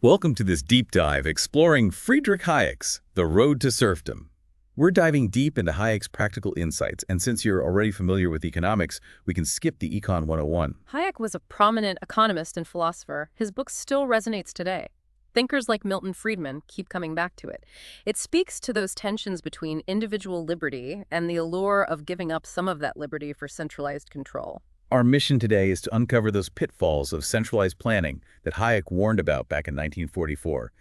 Welcome to this deep dive exploring Friedrich Hayek's The Road to Serfdom. We're diving deep into Hayek's practical insights, and since you're already familiar with economics, we can skip the Econ 101. Hayek was a prominent economist and philosopher. His book still resonates today. Thinkers like Milton Friedman keep coming back to it. It speaks to those tensions between individual liberty and the allure of giving up some of that liberty for centralized control. Our mission today is to uncover those pitfalls of centralized planning that Hayek warned about back in 1944.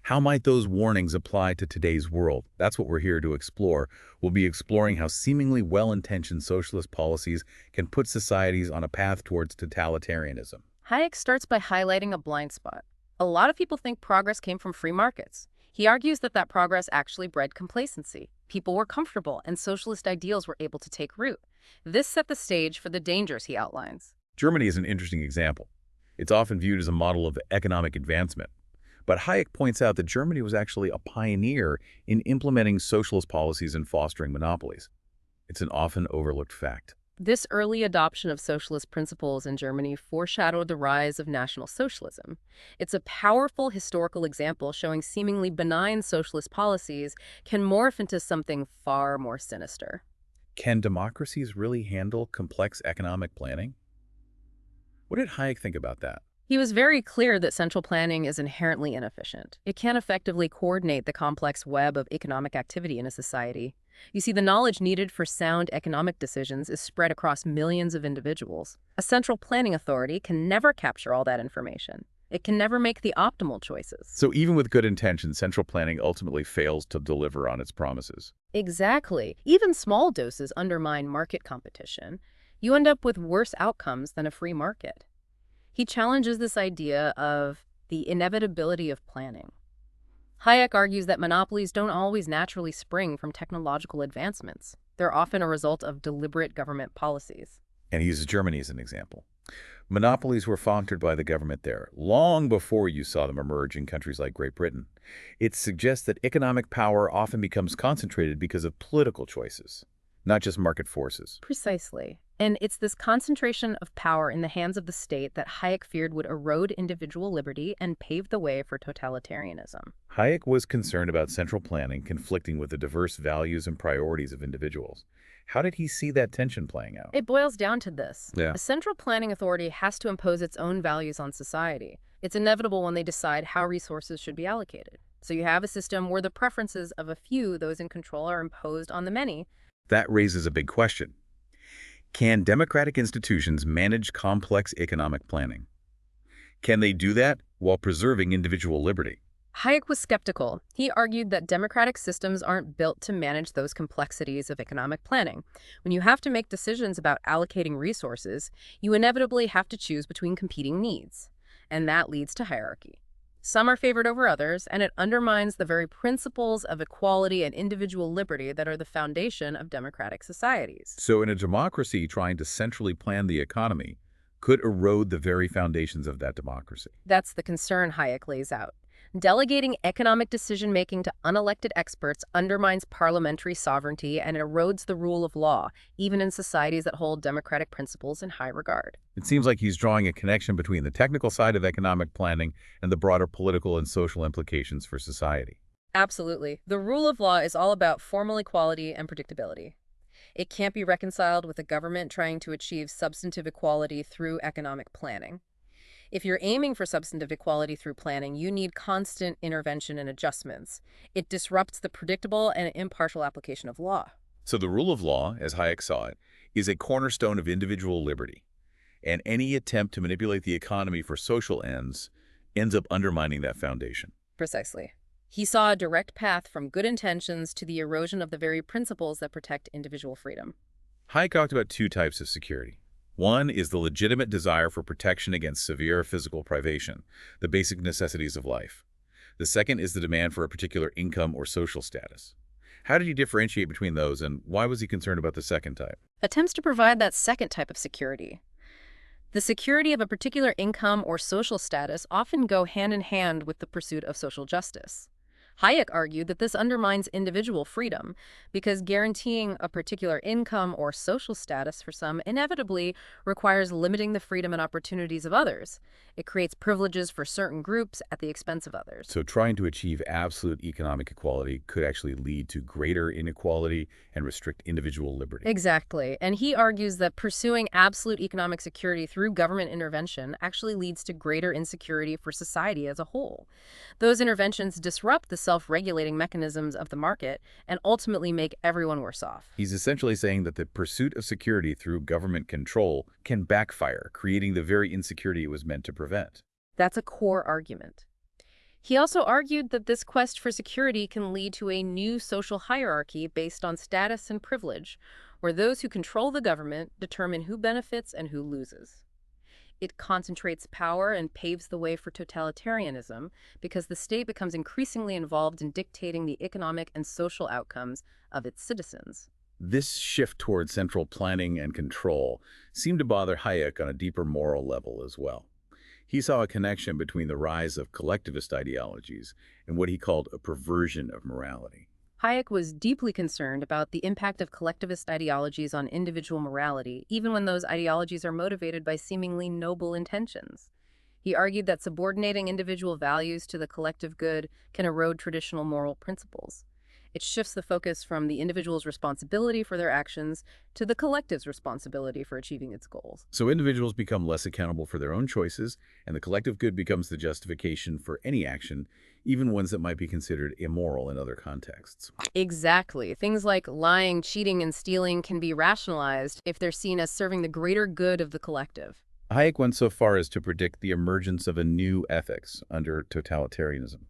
How might those warnings apply to today's world? That's what we're here to explore. We'll be exploring how seemingly well-intentioned socialist policies can put societies on a path towards totalitarianism. Hayek starts by highlighting a blind spot. A lot of people think progress came from free markets. He argues that progress actually bred complacency. People were comfortable, and socialist ideals were able to take root. This set the stage for the dangers he outlines. Germany is an interesting example. It's often viewed as a model of economic advancement. But Hayek points out that Germany was actually a pioneer in implementing socialist policies and fostering monopolies. It's an often overlooked fact. This early adoption of socialist principles in Germany foreshadowed the rise of National Socialism. It's a powerful historical example showing seemingly benign socialist policies can morph into something far more sinister. Can democracies really handle complex economic planning? What did Hayek think about that? He was very clear that central planning is inherently inefficient. It can't effectively coordinate the complex web of economic activity in a society. You see, the knowledge needed for sound economic decisions is spread across millions of individuals. A central planning authority can never capture all that information. It can never make the optimal choices. So even with good intentions, central planning ultimately fails to deliver on its promises. Exactly. Even small doses undermine market competition. You end up with worse outcomes than a free market. He challenges this idea of the inevitability of planning. Hayek argues that monopolies don't always naturally spring from technological advancements. They're often a result of deliberate government policies. And he uses Germany as an example. Monopolies were fostered by the government there, long before you saw them emerge in countries like Great Britain. It suggests that economic power often becomes concentrated because of political choices, not just market forces. Precisely. And it's this concentration of power in the hands of the state that Hayek feared would erode individual liberty and pave the way for totalitarianism. Hayek was concerned about central planning conflicting with the diverse values and priorities of individuals. How did he see that tension playing out? It boils down to this. Yeah. A central planning authority has to impose its own values on society. It's inevitable when they decide how resources should be allocated. So you have a system where the preferences of a few, those in control, are imposed on the many. That raises a big question. Can democratic institutions manage complex economic planning? Can they do that while preserving individual liberty? Hayek was skeptical. He argued that democratic systems aren't built to manage those complexities of economic planning. When you have to make decisions about allocating resources, you inevitably have to choose between competing needs. And that leads to hierarchy. Some are favored over others, and it undermines the very principles of equality and individual liberty that are the foundation of democratic societies. So in a democracy, trying to centrally plan the economy could erode the very foundations of that democracy. That's the concern Hayek lays out. Delegating economic decision-making to unelected experts undermines parliamentary sovereignty and erodes the rule of law, even in societies that hold democratic principles in high regard. It seems like he's drawing a connection between the technical side of economic planning and the broader political and social implications for society. Absolutely. The rule of law is all about formal equality and predictability. It can't be reconciled with a government trying to achieve substantive equality through economic planning. If you're aiming for substantive equality through planning, you need constant intervention and adjustments. It disrupts the predictable and impartial application of law. So the rule of law, as Hayek saw it, is a cornerstone of individual liberty. And any attempt to manipulate the economy for social ends up undermining that foundation. Precisely. He saw a direct path from good intentions to the erosion of the very principles that protect individual freedom. Hayek talked about two types of security. One is the legitimate desire for protection against severe physical privation, the basic necessities of life. The second is the demand for a particular income or social status. How did he differentiate between those, and why was he concerned about the second type? Attempts to provide that second type of security. The security of a particular income or social status often go hand in hand with the pursuit of social justice. Hayek argued that this undermines individual freedom because guaranteeing a particular income or social status for some inevitably requires limiting the freedom and opportunities of others. It creates privileges for certain groups at the expense of others. So trying to achieve absolute economic equality could actually lead to greater inequality and restrict individual liberty. Exactly. And he argues that pursuing absolute economic security through government intervention actually leads to greater insecurity for society as a whole. Those interventions disrupt the self-regulating mechanisms of the market and ultimately make everyone worse off. He's essentially saying that the pursuit of security through government control can backfire, creating the very insecurity it was meant to prevent. That's a core argument. He also argued that this quest for security can lead to a new social hierarchy based on status and privilege, where those who control the government determine who benefits and who loses. It concentrates power and paves the way for totalitarianism because the state becomes increasingly involved in dictating the economic and social outcomes of its citizens. This shift toward central planning and control seemed to bother Hayek on a deeper moral level as well. He saw a connection between the rise of collectivist ideologies and what he called a perversion of morality. Hayek was deeply concerned about the impact of collectivist ideologies on individual morality, even when those ideologies are motivated by seemingly noble intentions. He argued that subordinating individual values to the collective good can erode traditional moral principles. It shifts the focus from the individual's responsibility for their actions to the collective's responsibility for achieving its goals. So individuals become less accountable for their own choices, and the collective good becomes the justification for any action, even ones that might be considered immoral in other contexts. Exactly. Things like lying, cheating, and stealing can be rationalized if they're seen as serving the greater good of the collective. Hayek went so far as to predict the emergence of a new ethics under totalitarianism.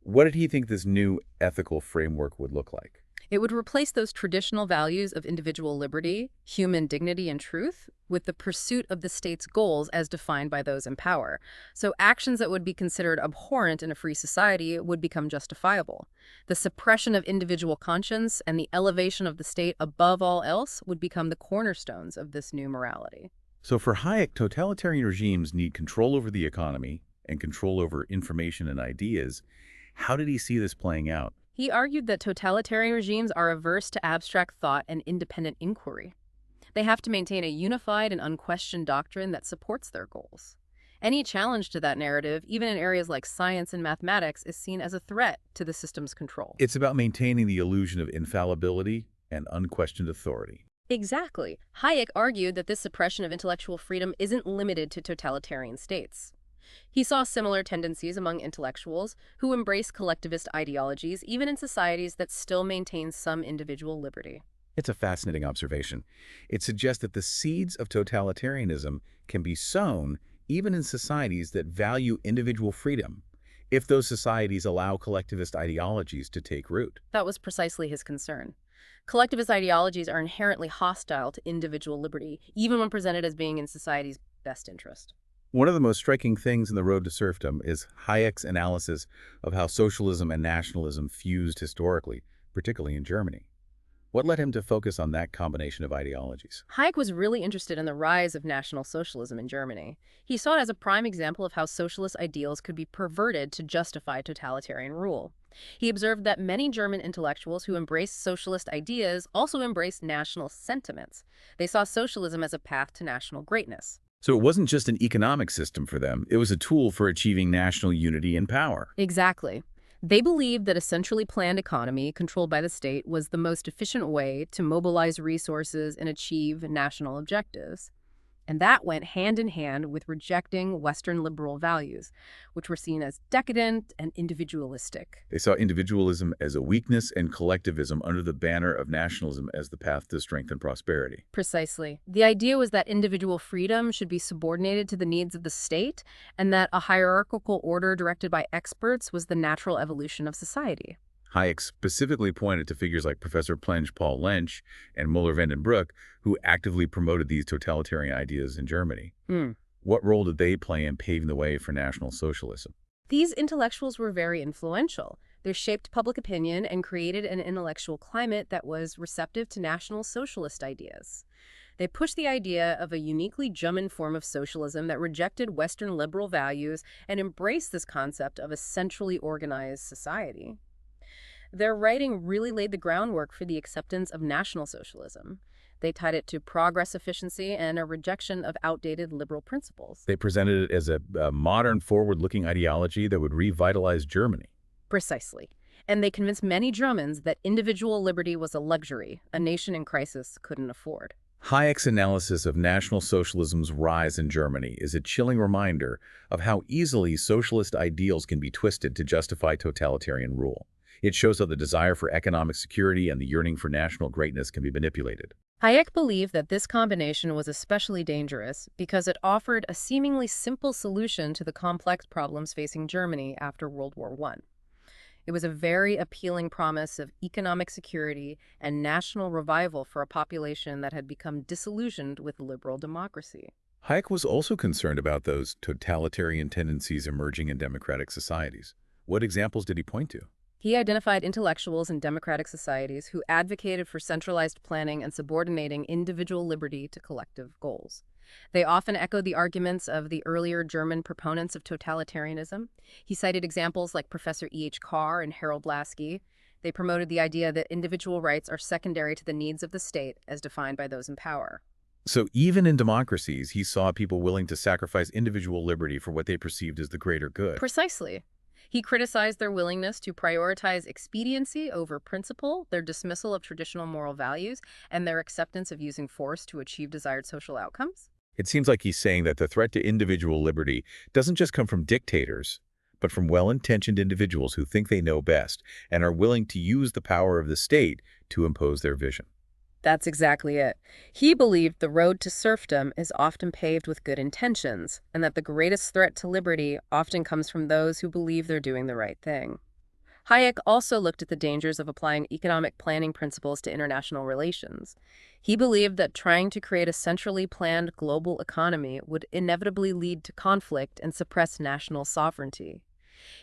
What did he think this new ethical framework would look like? It would replace those traditional values of individual liberty, human dignity, and truth with the pursuit of the state's goals as defined by those in power. So actions that would be considered abhorrent in a free society would become justifiable. The suppression of individual conscience and the elevation of the state above all else would become the cornerstones of this new morality. So for Hayek, totalitarian regimes need control over the economy and control over information and ideas. How did he see this playing out? He argued that totalitarian regimes are averse to abstract thought and independent inquiry. They have to maintain a unified and unquestioned doctrine that supports their goals. Any challenge to that narrative, even in areas like science and mathematics, is seen as a threat to the system's control. It's about maintaining the illusion of infallibility and unquestioned authority. Exactly. Hayek argued that this suppression of intellectual freedom isn't limited to totalitarian states. He saw similar tendencies among intellectuals who embrace collectivist ideologies even in societies that still maintain some individual liberty. It's a fascinating observation. It suggests that the seeds of totalitarianism can be sown even in societies that value individual freedom, if those societies allow collectivist ideologies to take root. That was precisely his concern. Collectivist ideologies are inherently hostile to individual liberty, even when presented as being in society's best interest. One of the most striking things in The Road to Serfdom is Hayek's analysis of how socialism and nationalism fused historically, particularly in Germany. What led him to focus on that combination of ideologies? Hayek was really interested in the rise of National Socialism in Germany. He saw it as a prime example of how socialist ideals could be perverted to justify totalitarian rule. He observed that many German intellectuals who embraced socialist ideas also embraced national sentiments. They saw socialism as a path to national greatness. So it wasn't just an economic system for them, it was a tool for achieving national unity and power. Exactly. They believed that a centrally planned economy controlled by the state was the most efficient way to mobilize resources and achieve national objectives. And that went hand in hand with rejecting Western liberal values, which were seen as decadent and individualistic. They saw individualism as a weakness and collectivism under the banner of nationalism as the path to strength and prosperity. Precisely. The idea was that individual freedom should be subordinated to the needs of the state, and that a hierarchical order directed by experts was the natural evolution of society. Hayek specifically pointed to figures like Professor Plenge Paul Lensch and Müller van den Broek, who actively promoted these totalitarian ideas in Germany. What role did they play in paving the way for National Socialism? These intellectuals were very influential. They shaped public opinion and created an intellectual climate that was receptive to National Socialist ideas. They pushed the idea of a uniquely German form of socialism that rejected Western liberal values and embraced this concept of a centrally organized society. Their writing really laid the groundwork for the acceptance of National Socialism. They tied it to progress efficiency and a rejection of outdated liberal principles. They presented it as a modern, forward-looking ideology that would revitalize Germany. Precisely. And they convinced many Germans that individual liberty was a luxury a nation in crisis couldn't afford. Hayek's analysis of National Socialism's rise in Germany is a chilling reminder of how easily socialist ideals can be twisted to justify totalitarian rule. It shows how the desire for economic security and the yearning for national greatness can be manipulated. Hayek believed that this combination was especially dangerous because it offered a seemingly simple solution to the complex problems facing Germany after World War I. It was a very appealing promise of economic security and national revival for a population that had become disillusioned with liberal democracy. Hayek was also concerned about those totalitarian tendencies emerging in democratic societies. What examples did he point to? He identified intellectuals in democratic societies who advocated for centralized planning and subordinating individual liberty to collective goals. They often echoed the arguments of the earlier German proponents of totalitarianism. He cited examples like Professor E.H. Carr and Harold Laski. They promoted the idea that individual rights are secondary to the needs of the state as defined by those in power. So even in democracies, he saw people willing to sacrifice individual liberty for what they perceived as the greater good. Precisely. He criticized their willingness to prioritize expediency over principle, their dismissal of traditional moral values, and their acceptance of using force to achieve desired social outcomes. It seems like he's saying that the threat to individual liberty doesn't just come from dictators, but from well-intentioned individuals who think they know best and are willing to use the power of the state to impose their vision. That's exactly it. He believed the road to serfdom is often paved with good intentions, and that the greatest threat to liberty often comes from those who believe they're doing the right thing. Hayek also looked at the dangers of applying economic planning principles to international relations. He believed that trying to create a centrally planned global economy would inevitably lead to conflict and suppress national sovereignty.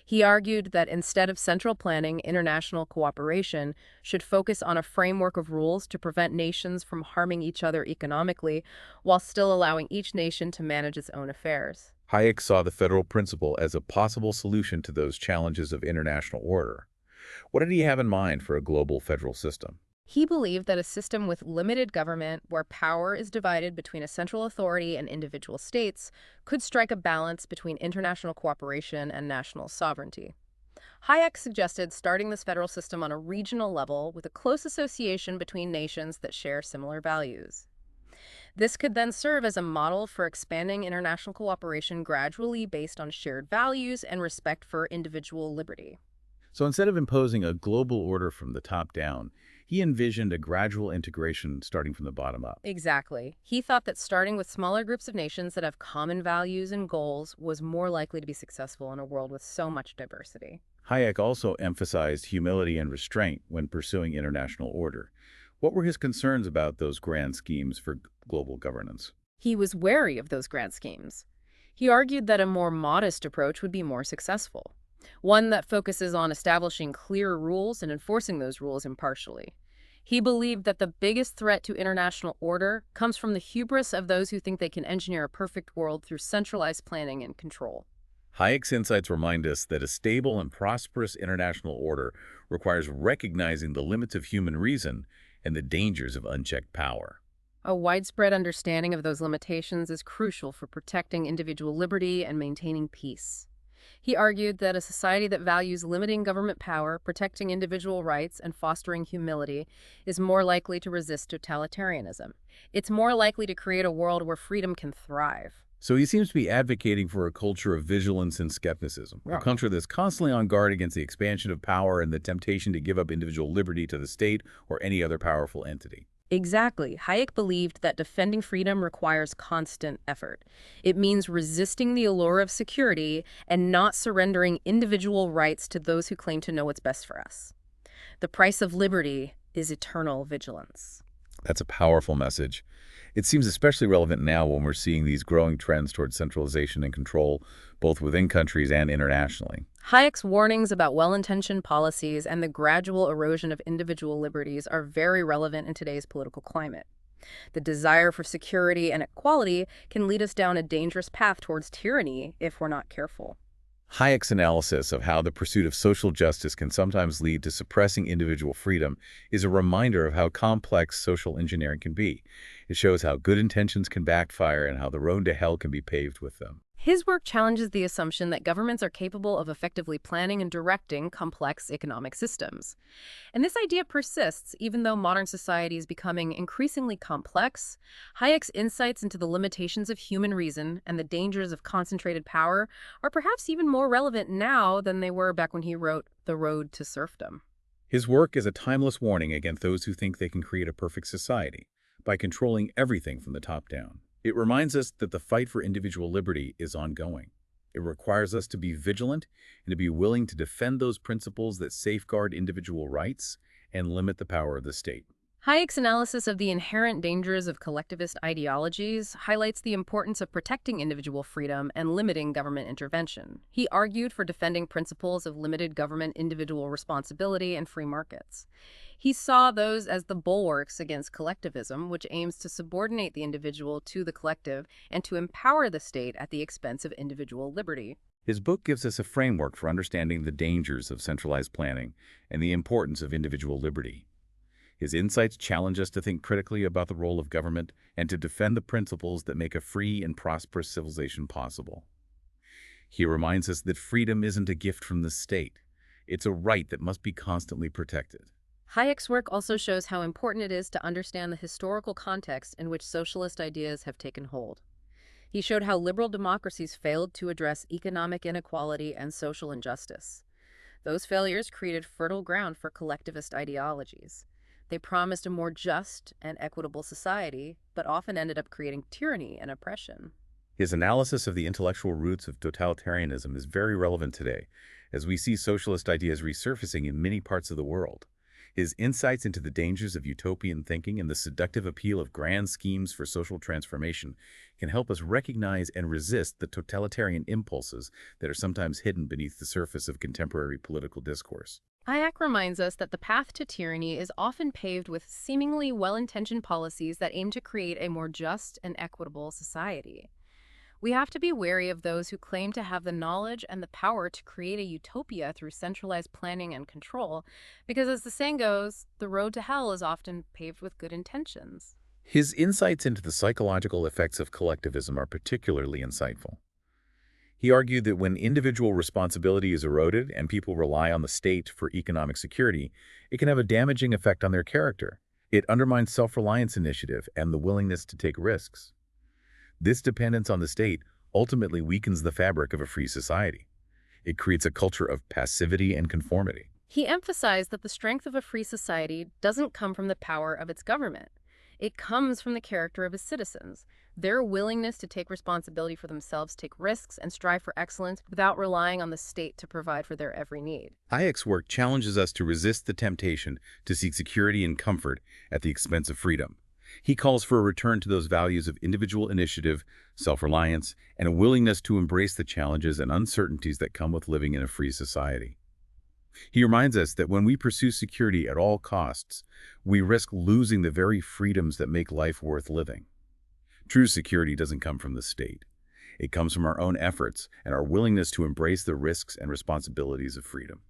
He argued that instead of central planning, international cooperation should focus on a framework of rules to prevent nations from harming each other economically, while still allowing each nation to manage its own affairs. Hayek saw the federal principle as a possible solution to those challenges of international order. What did he have in mind for a global federal system? He believed that a system with limited government, where power is divided between a central authority and individual states, could strike a balance between international cooperation and national sovereignty. Hayek suggested starting this federal system on a regional level with a close association between nations that share similar values. This could then serve as a model for expanding international cooperation gradually based on shared values and respect for individual liberty. So instead of imposing a global order from the top down, he envisioned a gradual integration starting from the bottom up. Exactly. He thought that starting with smaller groups of nations that have common values and goals was more likely to be successful in a world with so much diversity. Hayek also emphasized humility and restraint when pursuing international order. What were his concerns about those grand schemes for global governance? He was wary of those grand schemes. He argued that a more modest approach would be more successful, one that focuses on establishing clear rules and enforcing those rules impartially. He believed that the biggest threat to international order comes from the hubris of those who think they can engineer a perfect world through centralized planning and control. Hayek's insights remind us that a stable and prosperous international order requires recognizing the limits of human reason and the dangers of unchecked power. A widespread understanding of those limitations is crucial for protecting individual liberty and maintaining peace. He argued that a society that values limiting government power, protecting individual rights, and fostering humility is more likely to resist totalitarianism. It's more likely to create a world where freedom can thrive. So he seems to be advocating for a culture of vigilance and skepticism, a culture that's constantly on guard against the expansion of power and the temptation to give up individual liberty to the state or any other powerful entity. Exactly. Hayek believed that defending freedom requires constant effort. It means resisting the allure of security and not surrendering individual rights to those who claim to know what's best for us. The price of liberty is eternal vigilance. That's a powerful message. It seems especially relevant now when we're seeing these growing trends towards centralization and control, both within countries and internationally. Hayek's warnings about well-intentioned policies and the gradual erosion of individual liberties are very relevant in today's political climate. The desire for security and equality can lead us down a dangerous path towards tyranny if we're not careful. Hayek's analysis of how the pursuit of social justice can sometimes lead to suppressing individual freedom is a reminder of how complex social engineering can be. It shows how good intentions can backfire and how the road to hell can be paved with them. His work challenges the assumption that governments are capable of effectively planning and directing complex economic systems. And this idea persists even though modern society is becoming increasingly complex. Hayek's insights into the limitations of human reason and the dangers of concentrated power are perhaps even more relevant now than they were back when he wrote The Road to Serfdom. His work is a timeless warning against those who think they can create a perfect society by controlling everything from the top down. It reminds us that the fight for individual liberty is ongoing. It requires us to be vigilant and to be willing to defend those principles that safeguard individual rights and limit the power of the state. Hayek's analysis of the inherent dangers of collectivist ideologies highlights the importance of protecting individual freedom and limiting government intervention. He argued for defending principles of limited government, individual responsibility, and free markets. He saw those as the bulwarks against collectivism, which aims to subordinate the individual to the collective and to empower the state at the expense of individual liberty. His book gives us a framework for understanding the dangers of centralized planning and the importance of individual liberty. His insights challenge us to think critically about the role of government and to defend the principles that make a free and prosperous civilization possible. He reminds us that freedom isn't a gift from the state. It's a right that must be constantly protected. Hayek's work also shows how important it is to understand the historical context in which socialist ideas have taken hold. He showed how liberal democracies failed to address economic inequality and social injustice. Those failures created fertile ground for collectivist ideologies. They promised a more just and equitable society, but often ended up creating tyranny and oppression. His analysis of the intellectual roots of totalitarianism is very relevant today, as we see socialist ideas resurfacing in many parts of the world. His insights into the dangers of utopian thinking and the seductive appeal of grand schemes for social transformation can help us recognize and resist the totalitarian impulses that are sometimes hidden beneath the surface of contemporary political discourse. Hayek reminds us that the path to tyranny is often paved with seemingly well-intentioned policies that aim to create a more just and equitable society. We have to be wary of those who claim to have the knowledge and the power to create a utopia through centralized planning and control, because as the saying goes, the road to hell is often paved with good intentions. His insights into the psychological effects of collectivism are particularly insightful. He argued that when individual responsibility is eroded and people rely on the state for economic security, it can have a damaging effect on their character. It undermines self-reliance initiative and the willingness to take risks. This dependence on the state ultimately weakens the fabric of a free society. It creates a culture of passivity and conformity. He emphasized that the strength of a free society doesn't come from the power of its government. It comes from the character of its citizens, their willingness to take responsibility for themselves, take risks, and strive for excellence without relying on the state to provide for their every need. Hayek's work challenges us to resist the temptation to seek security and comfort at the expense of freedom. He calls for a return to those values of individual initiative, self-reliance, and a willingness to embrace the challenges and uncertainties that come with living in a free society. He reminds us that when we pursue security at all costs, we risk losing the very freedoms that make life worth living. True security doesn't come from the state. It comes from our own efforts and our willingness to embrace the risks and responsibilities of freedom.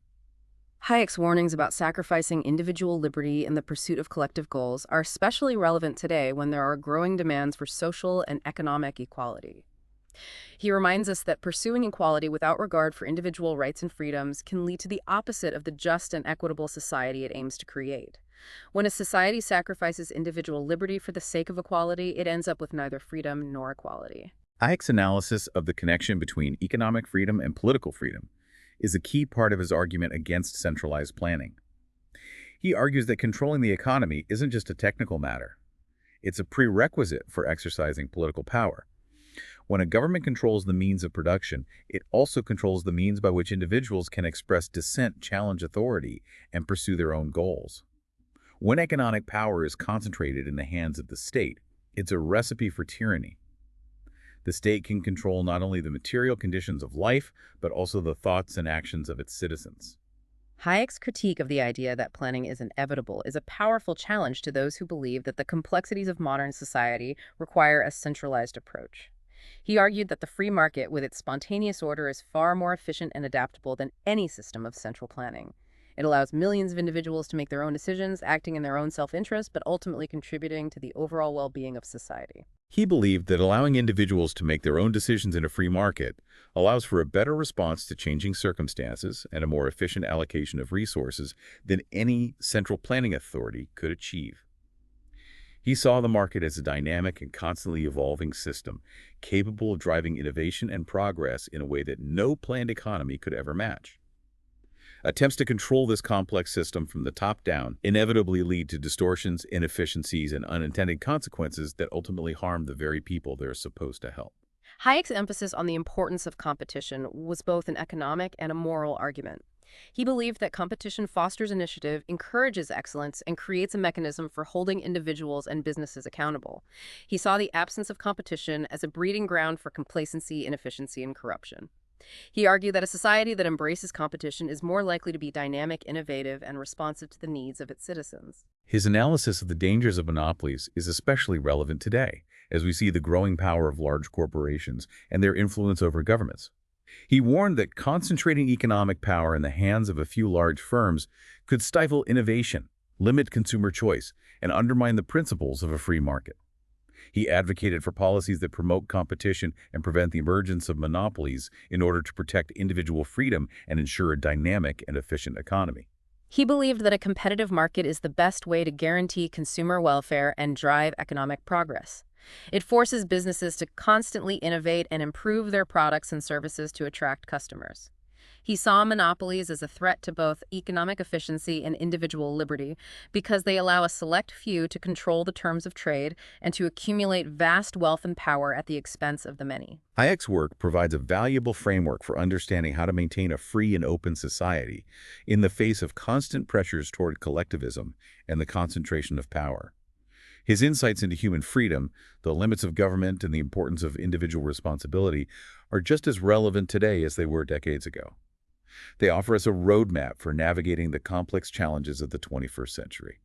Hayek's warnings about sacrificing individual liberty in the pursuit of collective goals are especially relevant today when there are growing demands for social and economic equality. He reminds us that pursuing equality without regard for individual rights and freedoms can lead to the opposite of the just and equitable society it aims to create. When a society sacrifices individual liberty for the sake of equality, it ends up with neither freedom nor equality. Hayek's analysis of the connection between economic freedom and political freedom is a key part of his argument against centralized planning. He argues that controlling the economy isn't just a technical matter. It's a prerequisite for exercising political power. When a government controls the means of production, it also controls the means by which individuals can express dissent, challenge authority, and pursue their own goals. When economic power is concentrated in the hands of the state, it's a recipe for tyranny. The state can control not only the material conditions of life, but also the thoughts and actions of its citizens. Hayek's critique of the idea that planning is inevitable is a powerful challenge to those who believe that the complexities of modern society require a centralized approach. He argued that the free market, with its spontaneous order, is far more efficient and adaptable than any system of central planning. It allows millions of individuals to make their own decisions, acting in their own self-interest, but ultimately contributing to the overall well-being of society. He believed that allowing individuals to make their own decisions in a free market allows for a better response to changing circumstances and a more efficient allocation of resources than any central planning authority could achieve. He saw the market as a dynamic and constantly evolving system, capable of driving innovation and progress in a way that no planned economy could ever match. Attempts to control this complex system from the top down inevitably lead to distortions, inefficiencies, and unintended consequences that ultimately harm the very people they're supposed to help. Hayek's emphasis on the importance of competition was both an economic and a moral argument. He believed that competition fosters initiative, encourages excellence, and creates a mechanism for holding individuals and businesses accountable. He saw the absence of competition as a breeding ground for complacency, inefficiency, and corruption. He argued that a society that embraces competition is more likely to be dynamic, innovative, and responsive to the needs of its citizens. His analysis of the dangers of monopolies is especially relevant today, as we see the growing power of large corporations and their influence over governments. He warned that concentrating economic power in the hands of a few large firms could stifle innovation, limit consumer choice, and undermine the principles of a free market. He advocated for policies that promote competition and prevent the emergence of monopolies in order to protect individual freedom and ensure a dynamic and efficient economy. He believed that a competitive market is the best way to guarantee consumer welfare and drive economic progress. It forces businesses to constantly innovate and improve their products and services to attract customers. He saw monopolies as a threat to both economic efficiency and individual liberty because they allow a select few to control the terms of trade and to accumulate vast wealth and power at the expense of the many. Hayek's work provides a valuable framework for understanding how to maintain a free and open society in the face of constant pressures toward collectivism and the concentration of power. His insights into human freedom, the limits of government, and the importance of individual responsibility are just as relevant today as they were decades ago. They offer us a roadmap for navigating the complex challenges of the 21st century.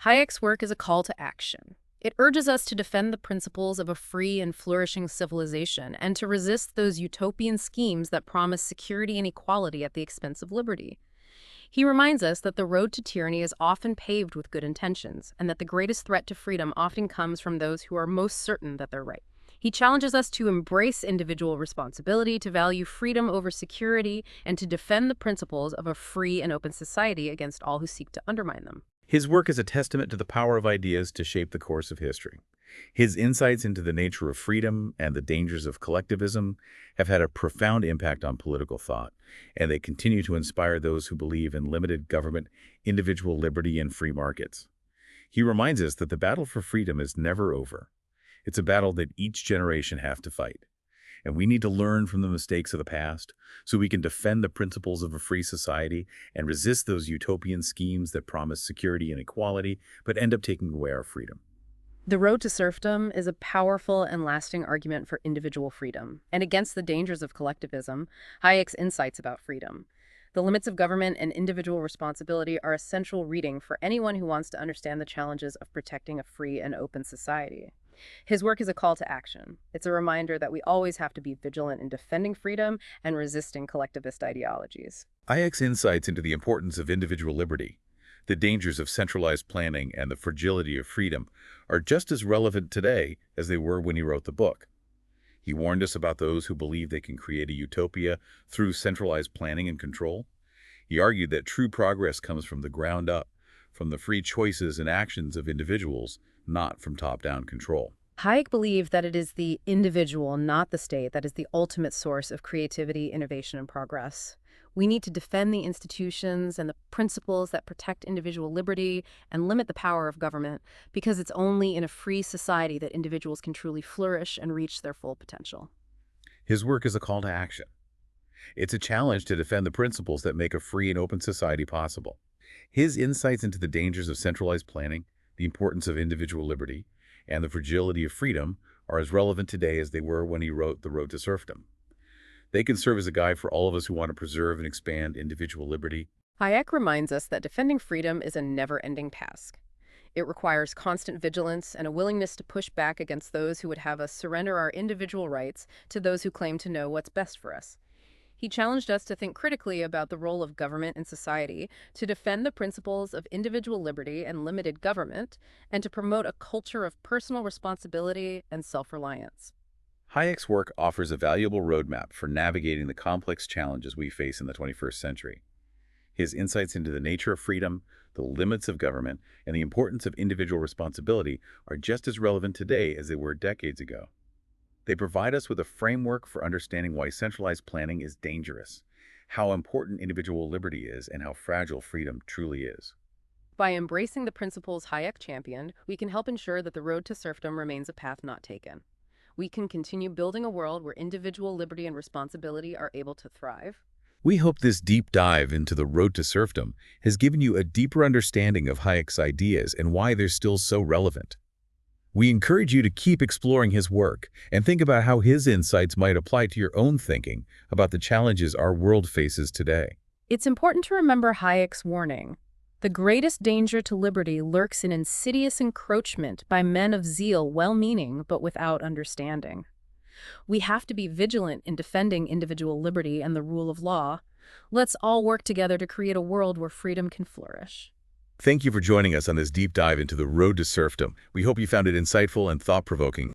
Hayek's work is a call to action. It urges us to defend the principles of a free and flourishing civilization and to resist those utopian schemes that promise security and equality at the expense of liberty. He reminds us that the road to tyranny is often paved with good intentions, and that the greatest threat to freedom often comes from those who are most certain that they're right. He challenges us to embrace individual responsibility, to value freedom over security, and to defend the principles of a free and open society against all who seek to undermine them. His work is a testament to the power of ideas to shape the course of history. His insights into the nature of freedom and the dangers of collectivism have had a profound impact on political thought, and they continue to inspire those who believe in limited government, individual liberty, and free markets. He reminds us that the battle for freedom is never over. It's a battle that each generation has to fight, and we need to learn from the mistakes of the past so we can defend the principles of a free society and resist those utopian schemes that promise security and equality but end up taking away our freedom. The road to serfdom is a powerful and lasting argument for individual freedom and against the dangers of collectivism. Hayek's insights about freedom, the limits of government, and individual responsibility are essential reading for anyone who wants to understand the challenges of protecting a free and open society. His work is a call to action. It's a reminder that we always have to be vigilant in defending freedom and resisting collectivist ideologies. Hayek's insights into the importance of individual liberty, the dangers of centralized planning, and the fragility of freedom are just as relevant today as they were when he wrote the book. He warned us about those who believe they can create a utopia through centralized planning and control. He argued that true progress comes from the ground up, from the free choices and actions of individuals, not from top-down control. Hayek believed that it is the individual, not the state, that is the ultimate source of creativity, innovation, and progress. We need to defend the institutions and the principles that protect individual liberty and limit the power of government, because it's only in a free society that individuals can truly flourish and reach their full potential. His work is a call to action. It's a challenge to defend the principles that make a free and open society possible. His insights into the dangers of centralized planning, the importance of individual liberty, and the fragility of freedom are as relevant today as they were when he wrote The Road to Serfdom. They can serve as a guide for all of us who want to preserve and expand individual liberty. Hayek reminds us that defending freedom is a never-ending task. It requires constant vigilance and a willingness to push back against those who would have us surrender our individual rights to those who claim to know what's best for us. He challenged us to think critically about the role of government in society, to defend the principles of individual liberty and limited government, and to promote a culture of personal responsibility and self-reliance. Hayek's work offers a valuable roadmap for navigating the complex challenges we face in the 21st century. His insights into the nature of freedom, the limits of government, and the importance of individual responsibility are just as relevant today as they were decades ago. They provide us with a framework for understanding why centralized planning is dangerous, how important individual liberty is, and how fragile freedom truly is. By embracing the principles Hayek championed, we can help ensure that the road to serfdom remains a path not taken. We can continue building a world where individual liberty and responsibility are able to thrive. We hope this deep dive into the road to serfdom has given you a deeper understanding of Hayek's ideas and why they're still so relevant. We encourage you to keep exploring his work and think about how his insights might apply to your own thinking about the challenges our world faces today. It's important to remember Hayek's warning. The greatest danger to liberty lurks in insidious encroachment by men of zeal well-meaning but without understanding. We have to be vigilant in defending individual liberty and the rule of law. Let's all work together to create a world where freedom can flourish. Thank you for joining us on this deep dive into the road to serfdom. We hope you found it insightful and thought-provoking.